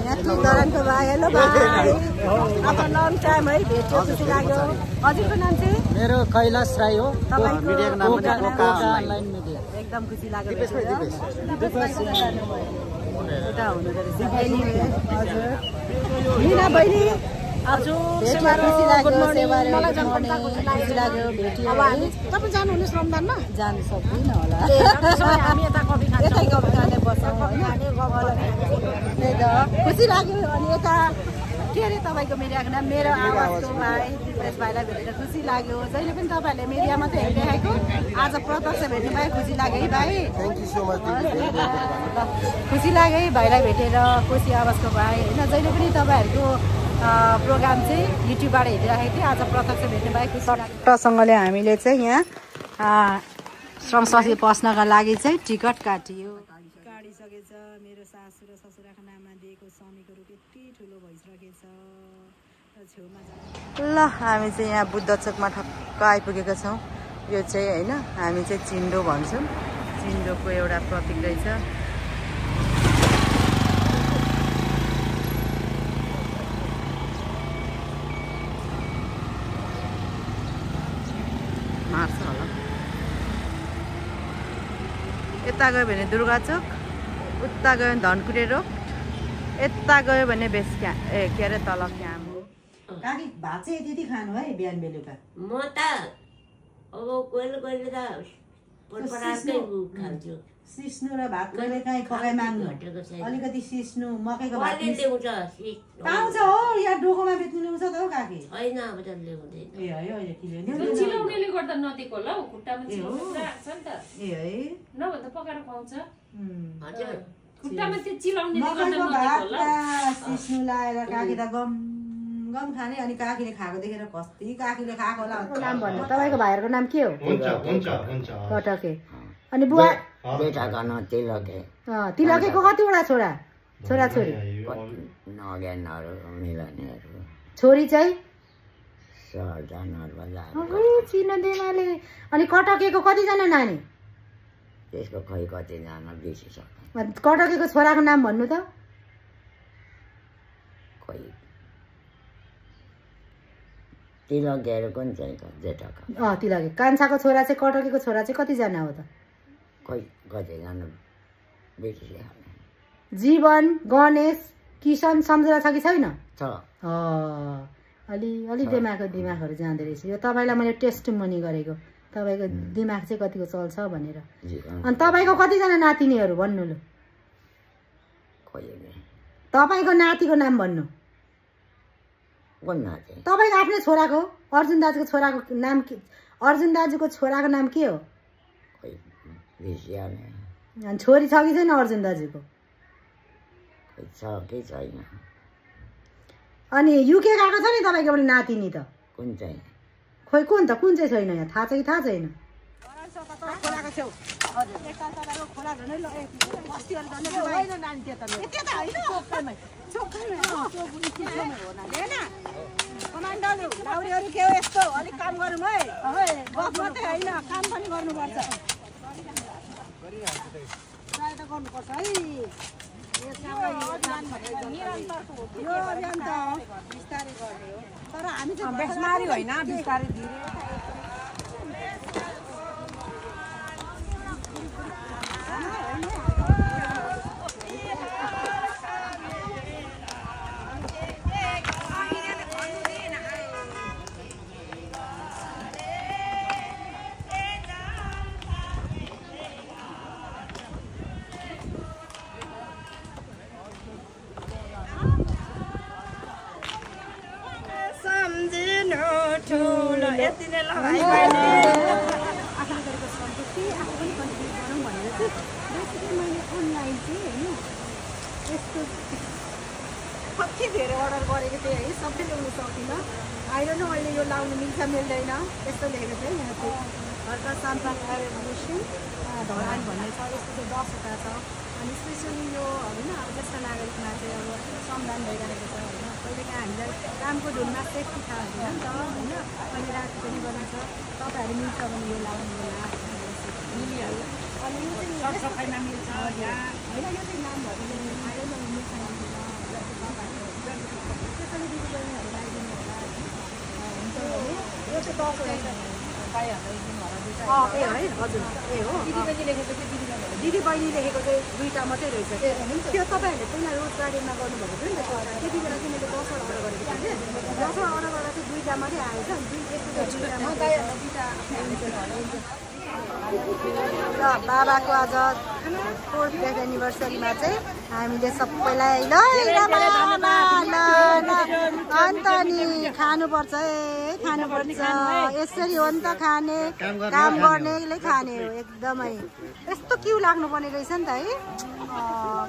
यहाँ धरानको भाइ हेलो भाइ आफ्नो लङ टाइम है भेट्यो खुसी लाग्यो हजुरको नाम चाहिँ मेरो कैलाश राई हो मिडियाको नाम पनि अनलाइन मिडिया एकदम खुसी लाग्यो यता हुनु रहेछ हजुर मिना बहिनी हजुर खुसी लाग्यो मलाई खुसी लाग्यो भेट्यो अब हामी तपाईँ जानुहुने श्रमदानमा जानु सक्दिनँ होला हामी यता कफी खाने बस्छौँ खुसी लाग्यो अनि यता के अरे तपाईँको मिडियाको नाम मेरो आवाजको भाइ दिपेश भाइलाई भेटेर खुसी लाग्यो जहिले पनि तपाईँहरूले मिडिया मात्रै हेरिरहेको आज प्रत्यक्ष भेट्नु पाएँ खुसी लाग्यो है भाइ खुसी लाग्यो है भाइलाई भेटेर खुसी आवाजको भाइ होइन जहिले पनि तपाईँहरूको प्रोग्राम चाहिँ युट्युबबाट हेरिराखेको थिएँ आज प्रत्यक्ष भेट्नु पाएँ खुसी लाग्योसँगले हामीले चाहिँ यहाँ श्रम सखी पस्नका लागि चाहिँ टिकट काटियो काटिसकेछ मेरो सासू र ससुराको नाममा दिएको श्रमिकहरू त्यति ठुलो भइसकेछ छेउमा ल हामी चाहिँ यहाँ बुद्ध चोकमा ठक्क आइपुगेका छौँ यो चाहिँ होइन हामी चाहिँ चिन्डो भन्छौँ चिन्डोको एउटा प्रतीक रहेछ मार्छ होला यता गयो भने दुर्गा चोक उता गयो भने धनकुटे रोड यता गयो भने बेस क्या के अरे तल क्याम्प काकी भात चाहिँ त्यति खानु है बिहान बेलुका म त अब कहिले कहिले त परासकै खान्छु सिस्नु र भात कहिले काहीँ पकाइ माग्नु अलिकति सिस्नु मकैको भात पाउँछ हो यहाँ डोकोमा बेच्नु ल्याउँछ त हौ काकी होइन अब त ल्याउँदैन ए है अहिले किलो चिलाउनेले गर्दा नदिएको होला हौ खुट्टामा चिलाउनु राख्छ नि त ए है नभन्दा पकाएर खुवाउँछ हजुर खुट्टामा त्यो चिलाउनेले गर्दा मकैको नदिएको भात होला सिस्नु लाएर काकी त गम गम खाने अनि काकीले खाएको देखेर कति काकीले खाएको होला नाम भन्नु तपाईँको भाइहरूको नाम के हो कटके अनि बुवा बेटाको नाम तिलके तिलकेको कतिवटा छोरा छोराछोरी नगेनहरू मिलानेहरू छोरी चाहिँ सजनहरू चिनदेनाले अनि कटकेको कतिजना नानी त्यसको खै कतिजना बिर्सिसक्यो कटकेको छोराको नाम भन्नु त खै तिलकेहरू कुन चाहिँ जेठाको तिलके कान्छाको छोरा चाहिँ कटकेको छोरा चाहिँ कतिजना हो त खै कतिजना बिर्सिसक्यो जीवन गणेश किशन सम्झना छ कि छैन छ अलि दिमागहरू जाँदो रहेछ यो तपाईँलाई मैले टेस्ट मनी गरेको तपाईँको दिमाग चाहिँ कतिको चल्छ भनेर अनि तपाईँको कतिजना नातिनीहरू भन्नु लु तपाईँको नातिको नाम भन्नु तपाईँको आफ्नै छोराको अर्जुन दाजुको छोराको नाम के अर्जुन दाजुको छोराको नाम के हो छोरी छ कि छैन अर्जुन दाजुको अनि युके गएको छ नि तपाईँको पनि नातिनी त कुन चाहिँ खोइ कुन चाहिँ छैन यहाँ थाहा छ कि थाहा छैन यस्तो अलिक काम गरौँ है गफ मात्रै होइन काम पनि गर्नुपर्छ गर्नुपर्छ है यो अभियान त बिस्तारै गर्ने हो तर हामी चाहिँ बेसमारी होइन बिस्तारै धीरे यति नै ल भाइ बहिनी आफूले गरेको सम्पत्ति आफू पनि कन्ट्रिब्युट गरौँ भनेर चाहिँ बेसिकली मैले अनलाइन चाहिँ होइन यस्तो कति धेरै अर्डर गरेको थिएँ है सबै ल्याउनु सकिनँ आइरहनु अहिले यो लाउनु मिल्छ मिल्दैन यस्तो लेखेको थिएँ यहाँ चाहिँ हल्का साम्पाका रेभोल्युसन धरान भन्ने छ यस्तो चाहिँ 10वटा छ अनि स्पेसली यो होइन अब ज्येष्ठ नागरिकमा चाहिँ अब सम्मान भइरहेको छ होइन कहिलेकाहीँ हामीलाई कामको धुनमा सेफ्टी थाहा हुँदैन नि त होइन अहिले राति पनि गर्नु छ तपाईँहरू मिल्छ भने यो लाउनु होला मिलिहाल्छ अनि यो चाहिँ सरसफाइमा मिल्छ होइन यो चाहिँ नाम भन्नु आयो मिल्छ ए है हजुर ए हो दिदी बहिनी लेखेको चाहिँ दुईवटा मात्रै रहेछ त्यो तपाईँहरूले पहिला रोज गार्डनमा गर्नुभएको थियो नि त त्यति बेला चाहिँ मैले 10 वटा अर्डर गरेको थिएँ 10 वटा अर्डर गर्दा चाहिँ दुईवटा मात्रै आएछ र बाबाको आज 4th डेथ एनिभर्सरीमा चाहिँ हामीले सबैलाई ल अन्त नि खानुपर्छ है खानुपर्छ यसरी हो नि त खाने काम गर्नेले खाने हो एकदमै यस्तो क्यु लाग्नुपर्ने रहेछ नि त है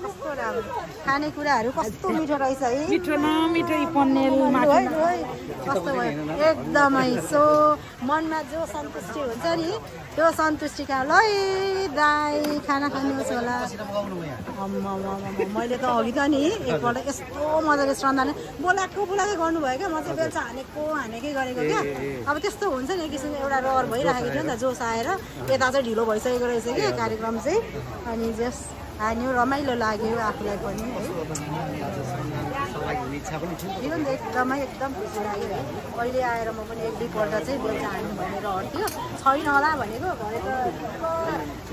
कस्तो राम्रो खानेकुराहरू कस्तो मिठो रहेछ है मिठो न मिठो पन्नेल कस्तो भयो एकदमै सो मनमा जो सन्तुष्टि हुन्छ नि त्यो सन्तुष्टिका ल दाई खाना खानुहोस् होला मैले त अघि त नि एकपल्ट यस्तो मजाले श्रद्धाले बोलाएको गर्नुभयो क्या म चाहिँ बेलचा हानेकै गरेको क्या अब त्यस्तो हुन्छ नि किसिमको एउटा रहर भइराखेको थियो नि त जोस आएर यता चाहिँ ढिलो भइसकेको रहेछ कि कार्यक्रम चाहिँ अनि जस हान्यो रमाइलो लाग्यो आफूलाई पनि है एकदम खुसी लाग्यो है अहिले आएर म पनि 1-2 पल्ट चाहिँ बेलचा हान्नु भन्ने रहर थियो छैन होला भनेको भरे त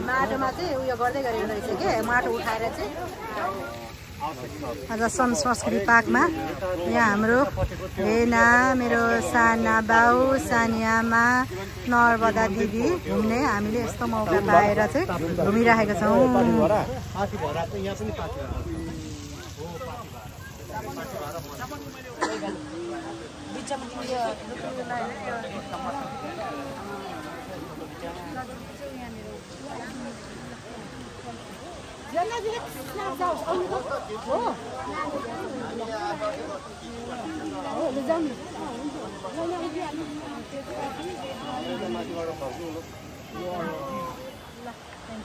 माटोमा चाहिँ उयो गर्दै गरेको रहेछ के माटो उठाएर चाहिँ आज संस्कृति पार्कमा यहाँ हाम्रो हेना मेरो साना बाउ सानी आमा नर्मदा दिदी घुम्ने हामीले यस्तो मौका पाएर चाहिँ घुमिरहेका छौँ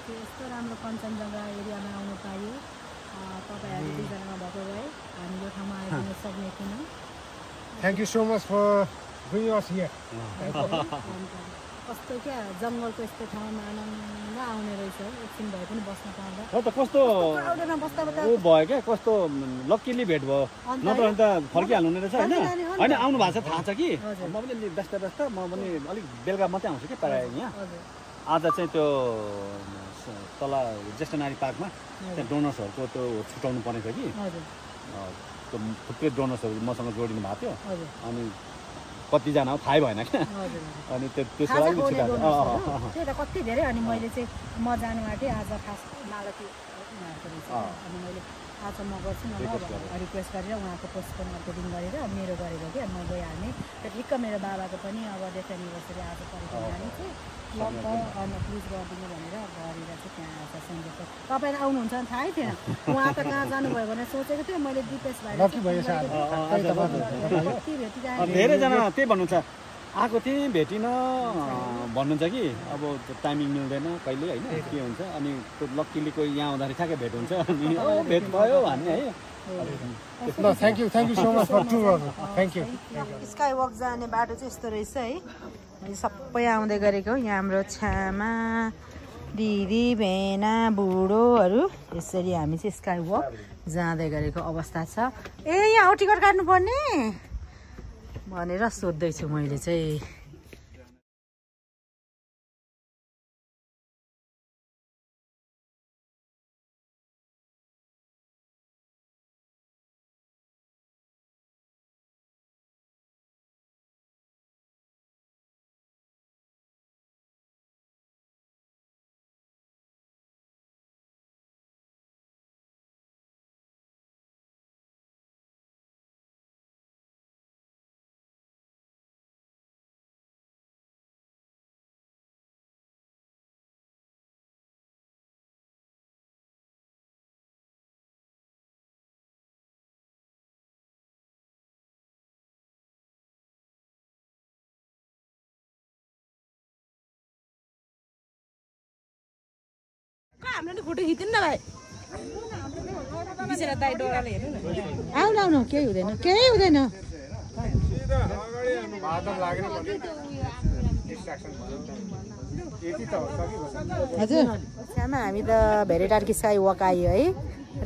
यस्तो राम्रो कञ्चनजङ्घा एरियामा आउनु पायो तपाईहरु दुईजनामा भएको भए हामी यो ठाउँमा आइदिन सक्ने थिएनौँ Thank you so much for bringing us here. कस्तो क्या जङ्गलको यस्तो ठाउँमा आनन्द आउने रहेछ एकछिन भए पनि बस्न पाउँदा हो त कस्तो ऊ भयो क्या कस्तो लक्कीली भेट भयो नत्र भने त फर्किहाल्नु हुने रहेछ होइन होइन आउनु भएको छ थाहा छ कि म पनि व्यस्त म पनि अलिक बेलुका मात्रै आउँछु कि प्रायः यहाँ आज चाहिँ त्यो तल ज्येष्ठ नारी पार्कमा त्यहाँ डोनर्सहरूको त्यो छुटाउनु पर्ने थियो कि त्यो थुप्रै डोनर्सहरू मसँग जोडिनु भएको थियो अनि कतिजना हो थाहै भएन क्या अनि त्यसको लागि त्यो कति धेरै अनि मैले चाहिँ म जानु आँटेँ आज खास मालती उनीहरूको रहेछ अनि मैले आज म गर्छु न रिक्वेस्ट गरेर उहाँको पोस्टको मार्केटिङ गरेर मेरो गरेको कि म गइहाल्ने ठिक्क मेरो बाबाको पनि अब डेथ एनिभर्सरी आज परेको नानी चाहिँ लगभग प्लिज गरिदिनु भनेर गरेर चाहिँ त्यहाँ आएर सम्झेको तपाईँहरू आउनुहुन्छ भने थाहै थिएन उहाँ त कहाँ जानुभयो भनेर सोचेको थिएँ मैले दिपेश भाइ धेरैजना त्यही भन्नुहुन्छ आएको थिएँ भेटिन भन्नुहुन्छ कि अब टाइमिङ मिल्दैन कहिले होइन के हुन्छ अनि त्यो लक्कीली कोही यहाँ आउँदाखेरि ठ्याक्कै भेट हुन्छ अनि भेट भयो भने है Thank you so much for tour. Thank you. Sky walk जाने बाटो चाहिँ यस्तो रहेछ है सबै आउँदै गरेको यहाँ हाम्रो छामा दिदी भेना बुढोहरू यसरी हामी चाहिँ स्काई वक जाँदै गरेको अवस्था छ ए यहाँ टिकट काट्नुपर्ने भनेर सोध्दैछु मैले चाहिँ हामीले फोटो खिच्दिन न भाइ बिचरा दाइ डराले हेर्नु न आउनु आउनु केही हुँदैन हजुर सामा हामी त भेरी टाढी स्काई वक आयो है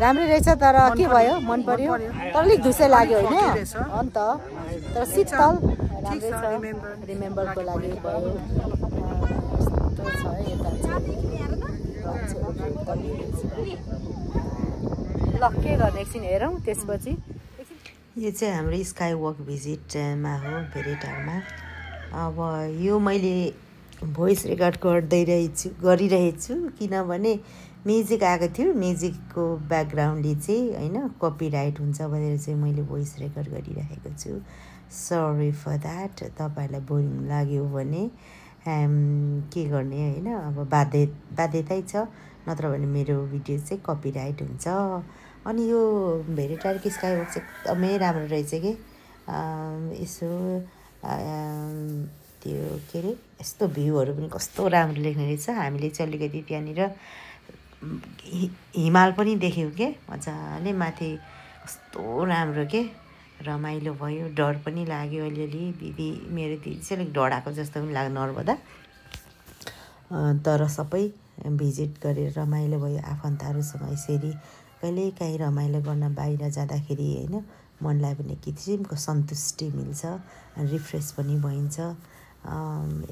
राम्रै रहेछ तर के भयो मन पर्यो तर अलिक धुसै लाग्यो होइन अन्त तर शीतल राम्रै छ रिमेम्बरको लागि भयो यस्तो छ यता ल के गर्ने एकछिन हेरौँ त्यसपछि यो चाहिँ हाम्रो स्काई वक भिजिटमा हो भेरेटारमा अब यो मैले भोइस रेकर्ड गरिरहेछु किनभने म्युजिक आएको थियो म्युजिकको ब्याकग्राउन्डले चाहिँ होइन कपिराइट हुन्छ भनेर चाहिँ मैले भोइस रेकर्ड गरिरहेको छु सरी फर द्याट तपाईँहरूलाई बोरिङ लाग्यो भने के गर्ने होइन अब बाध्यतै छ नत्र भने मेरो भिडियो चाहिँ कपिराइट हुन्छ अनि यो भेरेटारको स्काई वक चाहिँ एकदमै राम्रो रहेछ कि यसो त्यो के अरे यस्तो भ्यूहरू पनि कस्तो राम्रो लेख्ने रहेछ हामीले चाहिँ अलिकति त्यहाँनिर हिमाल पनि देख्यौँ के मजाले माथि कस्तो राम्रो के रमाइलो भयो डर पनि लाग्यो अलिअलि मेरो दिदी चाहिँ अलिक डराएको जस्तो पनि लाग्यो नर्बदा तर सबै भिजिट गरेर रमाइलो भयो आफन्तहरूसँग यसरी कहिलेकाहीँ रमाइलो गर्न बाहिर जाँदाखेरि होइन मनलाई पनि किसिमको सन्तुष्टि मिल्छ रिफ्रेस पनि भइन्छ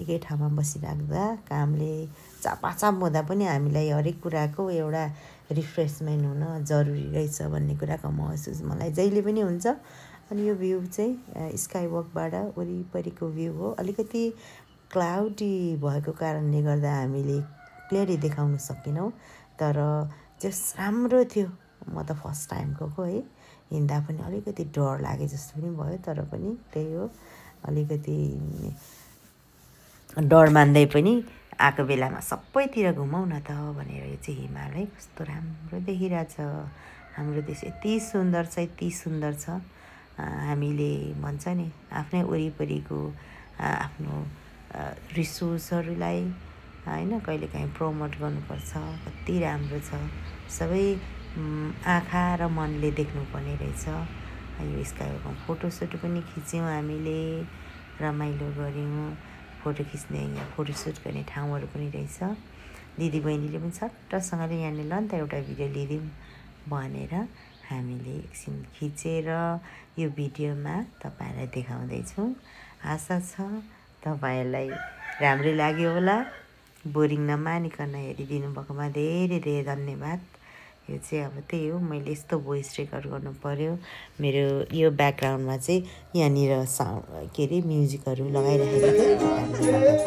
एकै ठाउँमा बसिराख्दा कामले चापाचाप हुँदा पनि हामीलाई हरेक कुराको एउटा रिफ्रेसमेन्ट हुन जरुरी रहेछ भन्ने कुराको महसुस मलाई जहिले पनि हुन्छ अनि यो भ्यू चाहिँ स्काई वकबाट वरिपरिको भ्यू हो अलिकति क्लाउडी भएको कारणले गर्दा हामीले क्लियरली देखाउन सकेनौँ तर जस राम्रो थियो म त फर्स्ट टाइम गएको है हिँड्दा पनि अलिकति डर लागे जस्तो पनि भयो तर पनि त्यही हो अलिकति डर मान्दै पनि आएको बेलामा सबैतिर घुमाउँ न त भनेर यो चाहिँ हिमाल है कस्तो राम्रो देखिरहेछ हाम्रो देश यति सुन्दर छ हामीले भन्छ नि आफ्नै वरिपरिको आफ्नो रिसोर्सहरूलाई होइन कहिलेकाहीँ प्रमोट गर्नुपर्छ कति राम्रो छ सबै आँखा र मनले देख्नुपर्ने रहेछ यो स्काई वकमा फोटोसुट पनि खिच्यौँ हामीले रमाइलो गऱ्यौँ फोटो खिच्ने यहाँ फोटोसुट गर्ने ठाउँहरू पनि रहेछ दिदीबहिनीले पनि सट्टसँगले यहाँनिर ल नि त एउटा भिडियो लिदिउँ भनेर हामीले एकछिन खिचेर यो भिडियोमा तपाईँहरूलाई देखाउँदैछौँ आशा छ तपाईँहरूलाई राम्रै लाग्यो होला बोरिङ नमानिकन हेरिदिनु भएकोमा धेरै धेरै धन्यवाद यो चाहिँ अब त्यही हो मैले यस्तो भोइस रेकर्ड गर्नु पर्यो मेरो यो ब्याकग्राउन्डमा चाहिँ यहाँनिर साउन्ड के अरे म्युजिकहरू लगाइरहेको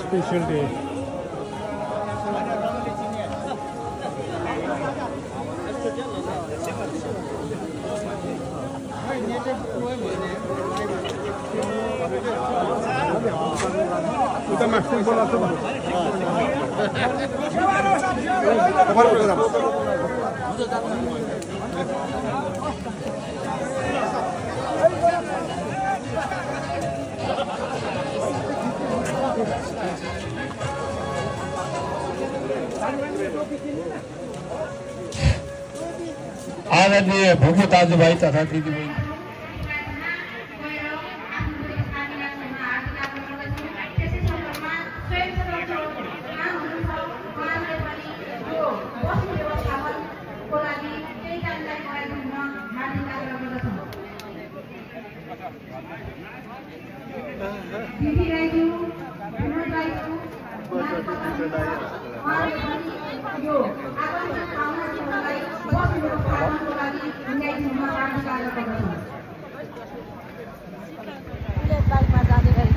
Special day. Kita masuk bola tu. Kabar program. आदरणीय भूमि दाजुभाइ तथा दिदीबहिनी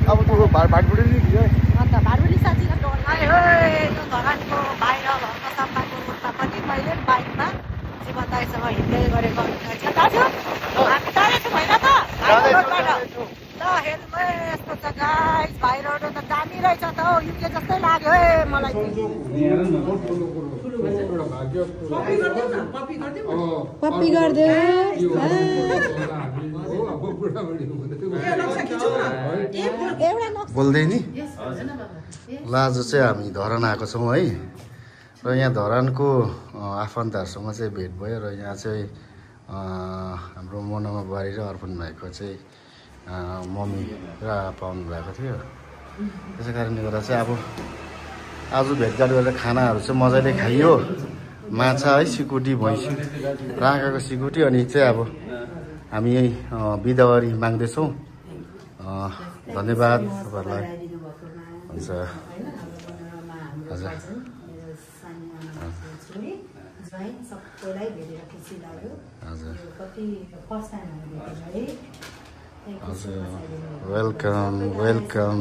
अब तो भाटबुडी नि दियो अन्त भाटबुडी साथीको डोलाई हे त्यो धरानको बाहिर भएका सफाको मुद्दा पनि मैले बाइकमा जीवनदायसँग हिँड्दै गरेको छ दाजु हामी जानेछौँ होइन त रोडबाट ल हेर्नु यस्तो छ गाइस भाइ रोड त दामी रहेछ त हौ युके जस्तै लाग्यो है मलाई पप्पी गरिदियो बोल्दै नि ल आज चाहिँ हामी धरान आएको छौँ है र यहाँ धरानको आफन्तहरूसँग चाहिँ भेट भयो र यहाँ चाहिँ हाम्रो मनोमा बुहारी र अर्पण भएको चाहिँ मम्मी र पाउनु भएको थियो। त्यसै कारणले गर्दा चाहिँ अब आज भेटघाट गरेर खानाहरू चाहिँ मजाले खाइयो। माछा है, सिकुटी, भैँसी, राँगाको सिकुटी। अनि चाहिँ अब हामी यही बिदावारी माग्दैछौँ। धन्यवाद तपाईँहरूलाई। हुन्छ हजुर सबैलाई भेटेर खुसी लाग्यो। हजुर कति फर्स्ट टाइम हजुर वेलकम वेलकम।